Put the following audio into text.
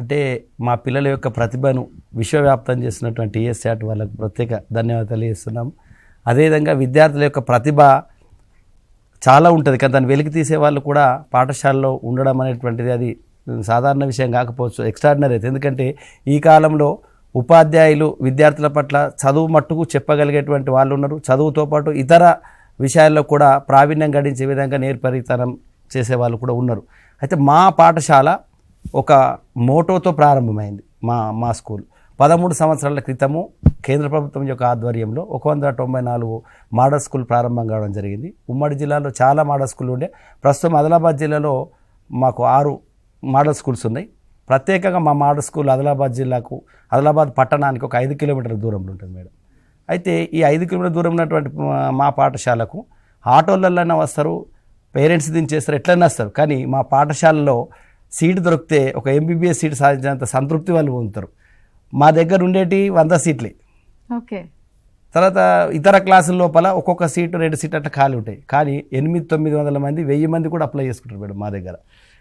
అంటే మా పిల్లల యొక్క ప్రతిభను విశ్వవ్యాప్తం చేసినటువంటి టీఎస్ఆర్ట్ వాళ్ళకు ప్రత్యేక ధన్యవాదాలు తెలియజేస్తున్నాము. అదేవిధంగా విద్యార్థుల యొక్క ప్రతిభ చాలా ఉంటుంది కానీ దాన్ని వెలికి తీసే వాళ్ళు కూడా పాఠశాలలో ఉండడం అనేటువంటిది అది సాధారణ విషయం కాకపోవచ్చు, ఎక్స్ట్రాడినరీ అయితే. ఎందుకంటే ఈ కాలంలో ఉపాధ్యాయులు విద్యార్థుల పట్ల చదువు మట్టుకు చెప్పగలిగేటువంటి వాళ్ళు ఉన్నారు, చదువుతో పాటు ఇతర విషయాల్లో కూడా ప్రావీణ్యం గడించే విధంగా నేర్పరితనం చేసేవాళ్ళు కూడా ఉన్నారు. అయితే మా పాఠశాల ఒక మోటోతో ప్రారంభమైంది. మా స్కూల్ 13 సంవత్సరాల క్రితము కేంద్ర ప్రభుత్వం యొక్క ఆధ్వర్యంలో 194 మోడల్ స్కూల్ ప్రారంభం కావడం జరిగింది. ఉమ్మడి జిల్లాలో చాలా మోడల్ స్కూల్ ఉండే, ప్రస్తుతం ఆదిలాబాద్ జిల్లాలో మాకు 6 మోడల్ స్కూల్స్ ఉన్నాయి. ప్రత్యేకంగా మా మోడల్ స్కూల్ ఆదిలాబాద్ పట్టణానికి ఒక 5 కిలోమీటర్ల దూరంలో ఉంటుంది మేడం. అయితే ఈ 5 కిలోమీటర్ల దూరం ఉన్నటువంటి మా పాఠశాలకు ఆటోలలోనే వస్తారు, పేరెంట్స్ దించేస్తారు, ఎట్లయినా వస్తారు. కానీ మా పాఠశాలలో సీటు దొరికితే ఒక ఎంబీబీఎస్ సీటు సాధించినంత సంతృప్తి వాళ్ళు పొందుతారు. మా దగ్గర ఉండేటి 100 సీట్లే. ఓకే. తర్వాత ఇతర క్లాసుల లోపల ఒక్కొక్క సీటు 2 సీట్లు అట్లా ఖాళీ ఉంటాయి. కానీ 800-900 మంది 1000 మంది కూడా అప్లై చేసుకుంటారు మేడం మా దగ్గర.